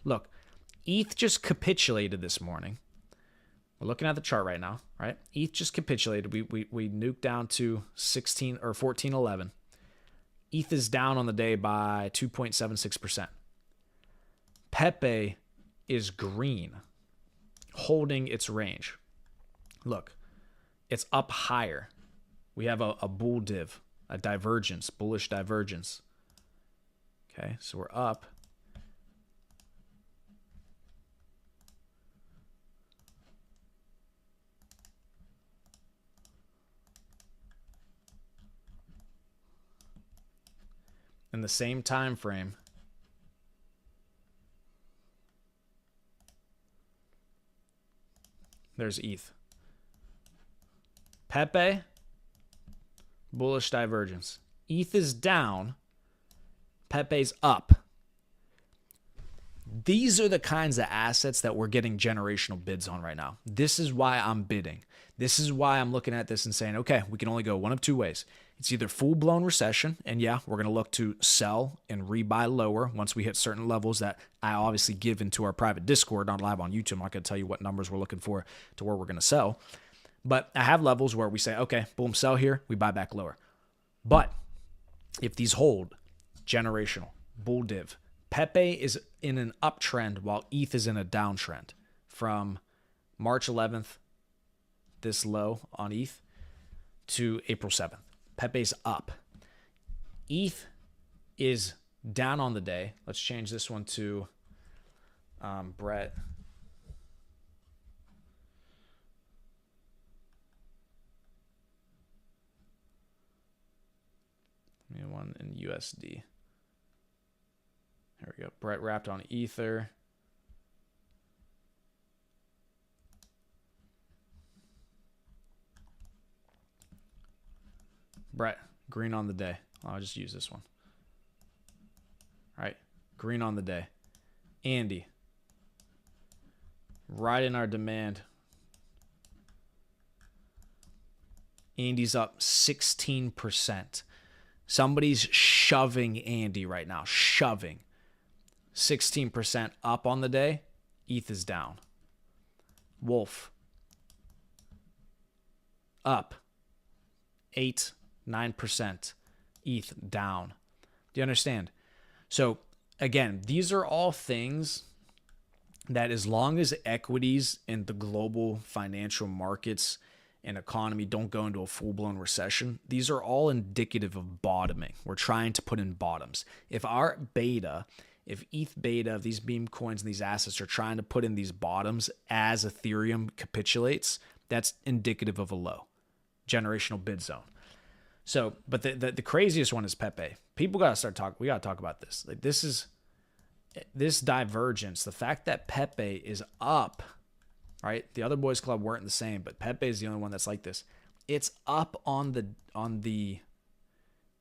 Look, ETH just capitulated this morning. We're looking at the chart right now, right? ETH just capitulated. We nuked down to 16 or 1411. ETH is down on the day by 2.76%. Pepe is green, holding its range. Look, it's up higher. We have a bull div, a divergence, bullish divergence. Okay, so we're up. In the same time frame, there's ETH. Pepe, bullish divergence. ETH is down. Pepe's up. These are the kinds of assets that we're getting generational bids on right now. This is why I'm bidding. This is why I'm looking at this and saying, okay, we can only go one of two ways. It's either full-blown recession, and yeah, we're going to look to sell and rebuy lower once we hit certain levels that I obviously give into our private Discord, not live on YouTube. I'm not going to tell you what numbers we're looking for to where we're going to sell. But I have levels where we say, okay, boom, sell here, we buy back lower. But if these hold, generational, bull div, Pepe is in an uptrend while ETH is in a downtrend from March 11th, this low on ETH, to April 7th. Pepe's up. ETH is down on the day. Let's change this one to Brett. Give me one in USD. There we go. Brett wrapped on Ether. Brett, green on the day. I'll just use this one. All right, green on the day. Andy, right in our demand. Andy's up 16%. Somebody's shoving Andy right now. Shoving. 16% up on the day. ETH is down. Wolf. Up. 8-9%. ETH down. Do you understand? So again, these are all things that as long as equities in the global financial markets and economy don't go into a full-blown recession, these are all indicative of bottoming. We're trying to put in bottoms. If our beta, if ETH beta, these meme coins and these assets are trying to put in these bottoms as Ethereum capitulates, that's indicative of a low. Generational bid zone. So, but the craziest one is Pepe. People got to start talking. We got to talk about this. Like this divergence, the fact that Pepe is up, right? The other boys club weren't the same, but Pepe is the only one that's like this. It's up on the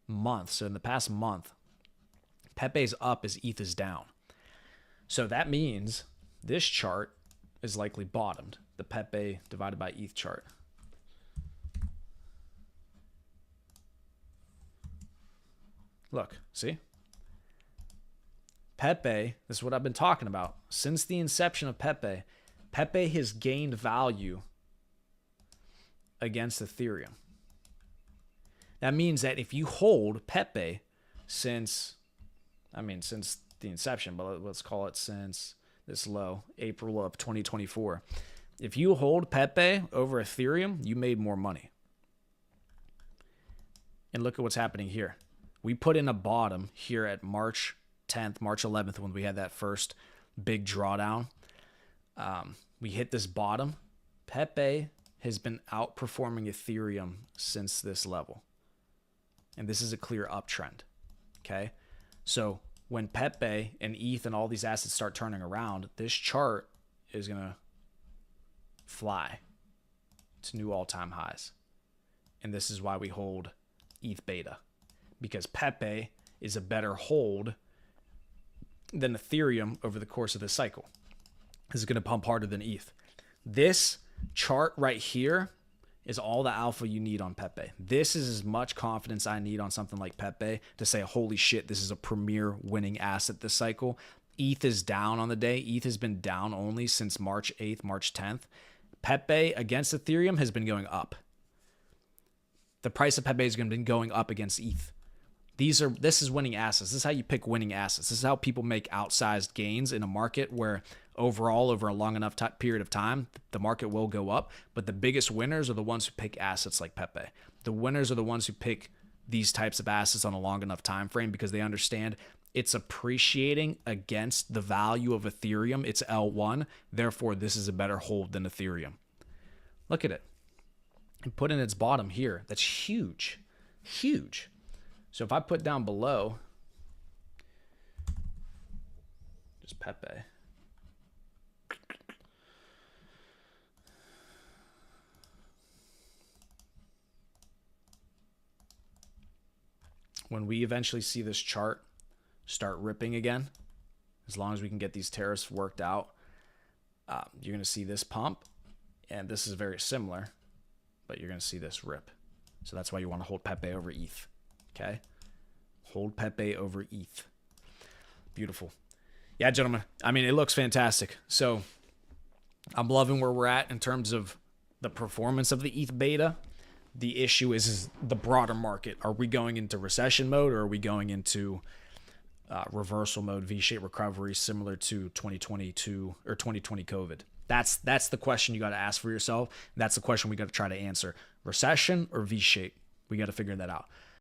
month. So in the past month, Pepe's up as ETH is down. So that means this chart is likely bottomed. The Pepe divided by ETH chart. Look, see? Pepe, this is what I've been talking about. Since the inception of Pepe, Pepe has gained value against Ethereum. That means that if you hold Pepe since the inception, but let's call it since this low, April of 2024. If you hold Pepe over Ethereum, you made more money. And look at what's happening here. We put in a bottom here at March 10th, March 11th, when we had that first big drawdown. We hit this bottom. Pepe has been outperforming Ethereum since this level. And this is a clear uptrend. Okay? So when Pepe and ETH and all these assets start turning around, this chart is going to fly to new all-time highs. And this is why we hold ETH beta. Because Pepe is a better hold than Ethereum over the course of this cycle. This is going to pump harder than ETH. This chart right here is all the alpha you need on Pepe. This is as much confidence I need on something like Pepe to say, holy shit, this is a premier winning asset this cycle, ETH is down on the day. ETH has been down only since March 8th, March 10th. Pepe against Ethereum has been going up. The price of Pepe has been going up against ETH. This is winning assets. This is how you pick winning assets. This is how people make outsized gains in a market where overall, over a long enough period of time, the market will go up. But the biggest winners are the ones who pick assets like Pepe. The winners are the ones who pick these types of assets on a long enough time frame because they understand it's appreciating against the value of Ethereum. It's L1. Therefore, this is a better hold than Ethereum. Look at it. And put in its bottom here. That's huge. Huge. So if I put down below, just Pepe. When we eventually see this chart start ripping again, as long as we can get these tariffs worked out, you're going to see this pump. And this is very similar, but you're going to see this rip. So that's why you want to hold Pepe over ETH. Okay? Hold Pepe over ETH. Beautiful. Yeah, gentlemen. I mean, it looks fantastic. So I'm loving where we're at in terms of the performance of the ETH beta. The issue is the broader market. Are we going into recession mode or are we going into reversal mode, V-shaped recovery similar to 2022 or 2020 COVID? That's the question you got to ask for yourself. That's the question we got to try to answer. Recession or V-shape? We got to figure that out.